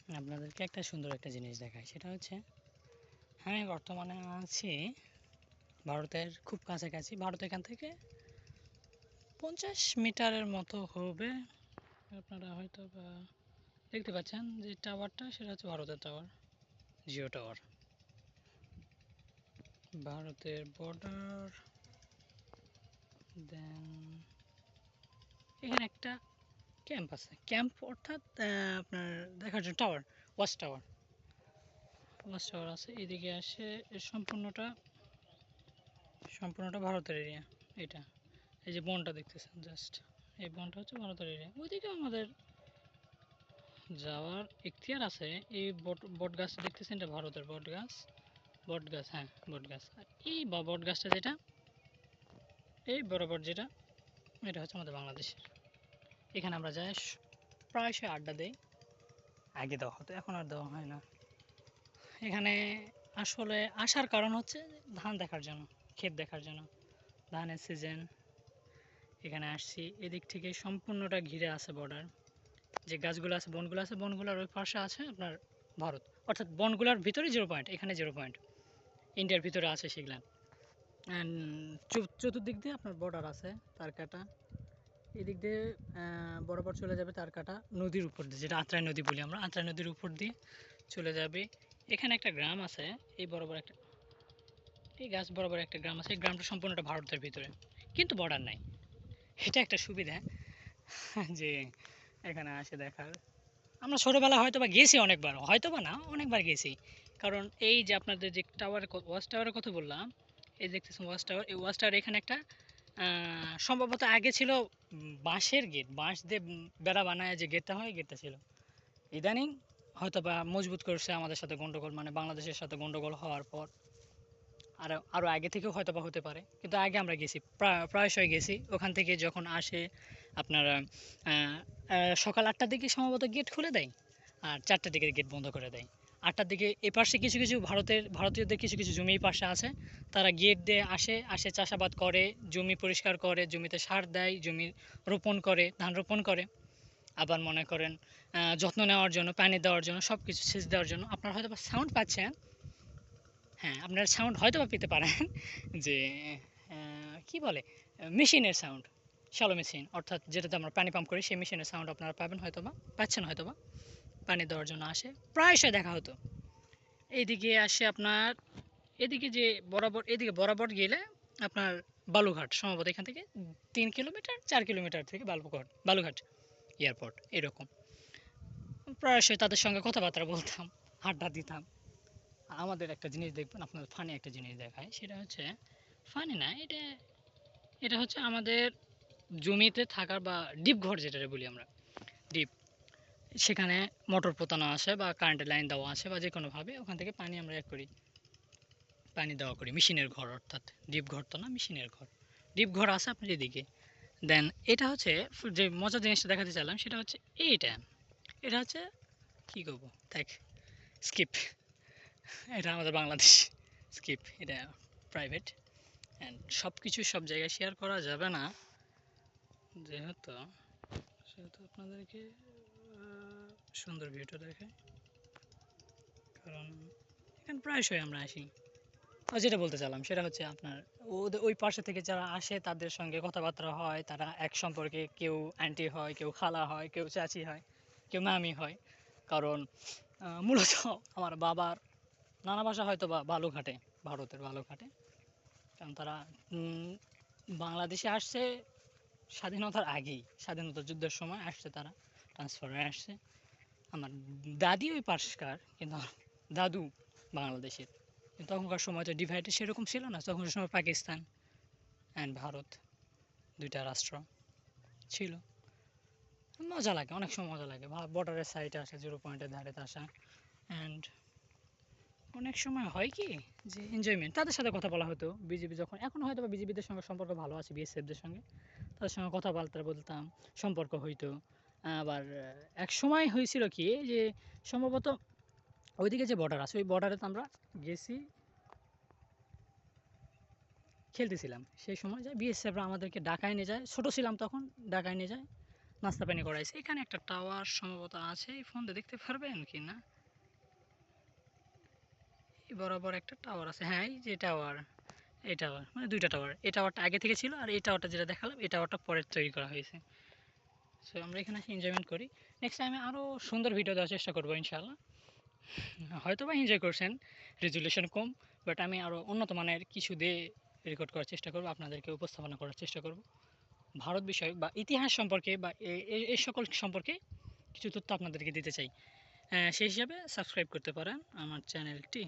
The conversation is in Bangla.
আপনাদেরকে একটা সুন্দর একটা জিনিস দেখাই, সেটা হচ্ছে আমি বর্তমানে আছি ভারতের খুব কাছাকাছি। ভারত এখান থেকে 50 মিটারের মতো হবে। আপনারা হয়তো বা দেখতে পাচ্ছেন যে টাওয়ারটা, সেটা হচ্ছে ভারতের টাওয়ার, জিও টাওয়ার। ভারতের বর্ডার, দেন এখানে একটা ক্যাম্প আছে। ক্যাম্প অর্থাৎ আপনার দেখার জন্য tower, watch tower. Watch tower আছে এদিকে আসে। এর সম্পূর্ণটা ভারতের এরিয়া। এটা এই যে বনটা দেখতেছেন, জাস্ট এই বনটা হচ্ছে ভারতের এরিয়া। ওইদিকে আমাদের যাওয়ার এখতিয়ার আছে। এই বট গাছটা দেখতেছেন, এটা ভারতের বট গাছ। বট গাছ, হ্যাঁ বট গাছ। আর এই বট গাছটা যেটা এই বরাবর যেটা, এটা হচ্ছে আমাদের বাংলাদেশের। এখানে আমরা যাই প্রায়শই আড্ডা দেই। আগে দেওয়া হতো, এখন আর দেওয়া হয় না। এখানে আসলে আসার কারণ হচ্ছে ধান দেখার জন্য, ক্ষেত দেখার জন্য। ধানের সিজন, এখানে আসছি। এদিক থেকে সম্পূর্ণটা ঘিরে আছে বর্ডার। যে গাছগুলো আছে, বনগুলো আছে, বনগুলোর ওই পাশে আছে আপনার ভারত। অর্থাৎ বনগুলোর ভিতরে 0 পয়েন্ট, এখানে 0 পয়েন্ট ইন্ডিয়ার ভিতরে আছে সেগুলান। অ্যান্ড চতুর্দিক দিয়ে আপনার বর্ডার আছে তার কাটা। এদিক দিয়ে বরাবর চলে যাবে তার কাটা নদীর উপর দিয়ে, যেটা আত্রাই নদী বলি আমরা। আত্রাই নদীর উপর দিয়ে চলে যাবে। এখানে একটা গ্রাম আছে, এই বরাবর একটা, এই গাছ বরাবর একটা গ্রাম আছে। এই গ্রামটা সম্পূর্ণটা ভারতের ভিতরে, কিন্তু বর্ডার নাই। এটা একটা সুবিধা যে এখানে আসে দেখার। আমরা ছোটোবেলা হয়তো বা গেছি অনেকবার, হয়তো বা না অনেকবার গেছি। কারণ এই যে আপনাদের যে টাওয়ারের, ওয়াচ টাওয়ারের কথা বললাম, এই দেখতেছেন ওয়াচ টাওয়ার। এই ওয়াচ টাওয়ার এখানে একটা সম্ভবত আগে ছিল বাঁশের গেট, বাঁশ দিয়ে বেড়া বানায় যে গেটটা হয়, গেটটা ছিল। ইদানিং হয়তো বা মজবুত করছে আমাদের সাথে গন্ডগোল, মানে বাংলাদেশের সাথে গন্ডগোল হওয়ার পর। আর আরও আগে থেকেও হয়তো বা হতে পারে, কিন্তু আগে আমরা গেছি, প্রায়শই গেছি। ওখান থেকে যখন আসে আপনারা সকাল 8টার দিকে সম্ভবত গেট খুলে দেয়, আর 4টার দিকে গেট বন্ধ করে দেয়। 8টার দিকে এপাশে কিছু কিছু ভারতীয়দের কিছু কিছু জমি পাশে আছে, তারা গেট দিয়ে আসে চাষাবাদ করে, জমি পরিষ্কার করে, জমিতে সার দেয়, জমি রোপণ করে, ধান রোপণ করে। আবার মনে করেন যত্ন নেওয়ার জন্য, পানি দেওয়ার জন্য, সব কিছু সেচ দেওয়ার জন্য। আপনারা হয়তো বা সাউন্ড পাচ্ছেন, হ্যাঁ আপনারা সাউন্ড হয়তো বা পেতে পারেন যে কি বলে, মেশিনের সাউন্ড, শ্যালো মেশিন, অর্থাৎ যেটাতে আমরা পানি পাম্প করি, সেই মেশিনের সাউন্ড আপনারা পাবেন হয়তো বা, পাচ্ছেন হয়তো বা। পানি দেওয়ার জন্য আসে, প্রায়শই দেখা হতো। এইদিকে আসে আপনার, এদিকে যে বরাবর, এদিকে বরাবর গেলে আপনার বালুঘাট, সম্ভবত এখান থেকে 3 কিলোমিটার 4 কিলোমিটার থেকে বালুঘাট এয়ারপোর্ট এরকম। প্রায়শই তাদের সঙ্গে কথাবার্তা বলতাম, আড্ডা দিতাম। আমাদের একটা জিনিস দেখবেন, আপনাদের ফানি একটা জিনিস দেখায়, সেটা হচ্ছে ফানি না, এটা এটা হচ্ছে আমাদের জমিতে থাকার বা ডিপ ঘর যেটা বলি আমরা, ডিপ। সেখানে মোটর পোতানো আছে বা কারেন্টের লাইন দেওয়া আছে, বা যে কোনোভাবে ওখান থেকে পানি আমরা করি, পানি দেওয়া করি। মেশিনের ঘর, অর্থাৎ ডিপ ঘর তো না, মেশিনের ঘর। ডিপ ঘর আছে আপনার এদিকে। দেন এটা হচ্ছে যে মজার জিনিসটা দেখাতে চাইলাম, সেটা হচ্ছে এইটা, এটা হচ্ছে কী করবো দেখ, স্কিপ। এটা আমাদের বাংলাদেশ স্কিপ, এটা প্রাইভেট। অ্যান্ড সব কিছু সব জায়গায় শেয়ার করা যাবে না, যেহেতু সেহেতু আপনাদেরকে সুন্দর ভিউটা দেখে। কারণ এখানে প্রায়শই আমরা আসি। আর যেটা বলতে চাইলাম সেটা হচ্ছে আপনার ওদের ওই পাশে থেকে যারা আসে তাদের সঙ্গে কথাবার্তা হয়, তারা এক সম্পর্কে, কেউ আন্টি হয়, কেউ খালা হয়, কেউ চাচি হয়, কেউ মামি হয়। কারণ মূলত আমার বাবার নানা ভাষা হয়তো বা বালুঘাটে, ভারতের বালুঘাটে। কারণ তারা বাংলাদেশে আসছে স্বাধীনতার আগেই, স্বাধীনতা যুদ্ধের সময় আসছে তারা, ট্রান্সফার হয়ে আসছে। আমার দাদি ওই পাশকার, কিন্তু আমার দাদু বাংলাদেশের। কিন্তু তখনকার সময় তো ডিভাইডে সেরকম ছিল না, তখনকার সময় পাকিস্তান অ্যান্ড ভারত, দুইটা রাষ্ট্র ছিল। মজা লাগে, অনেক সময় মজা লাগে। বর্ডারের সাইডে আসা, 0 পয়েন্টের ধারে আসা। অ্যান্ড অনেক সময় হয় কি যে এনজয়মেন্ট, তাদের সাথে কথা বলা হতো। বিজিবি যখন, এখন হয়তো বা বিজিবিদের সঙ্গে সম্পর্ক ভালো আছে, বিএসএফদের সঙ্গে, তাদের সঙ্গে কথাবার্তা বলতাম, সম্পর্ক হইতো। আবার এক সময় হয়েছিল কি যে সম্ভবত ওইদিকে যে বর্ডার আছে, ওই বর্ডারে তো আমরা গেছি, খেলতেছিলাম। সেই সময় যায় বিএসএফরা আমাদেরকে ডাকায় নিয়ে যায়, ছোটো ছিলাম তখন, ডাকায় নিয়ে যায়। নাস্তা পানি করাইছে। এখানে একটা টাওয়ার সম্ভবত আছে, এই ফোন দিয়ে দেখতে পারবেন কি না, এই বরাবর একটা টাওয়ার আছে, হ্যাঁ এই যে টাওয়ার, এই টাওয়ার মানে দুইটা টাওয়ার, এই টাওয়ারটা আগে থেকে ছিল আর এই টাওয়ারটা যেটা দেখালাম এই টাওয়ারটা পরে তৈরি করা হয়েছে। সো আমরা এখানে এসে এনজয়মেন্ট করি। নেক্সট টাইমে আরও সুন্দর ভিডিও দেওয়ার চেষ্টা করবো ইনশাআল্লাহ। হয়তো বা এনজয় করছেন, রেজুলেশন কম, বাট আমি আরও উন্নত মানের কিছু দিয়ে রেকর্ড করার চেষ্টা করব, আপনাদেরকে উপস্থাপনা করার চেষ্টা করব। ভারত বিষয় বা ইতিহাস সম্পর্কে বা এই সকল সম্পর্কে কিছু তথ্য আপনাদেরকে দিতে চাই। সেই হিসাবে সাবস্ক্রাইব করতে পারেন আমার চ্যানেলটি।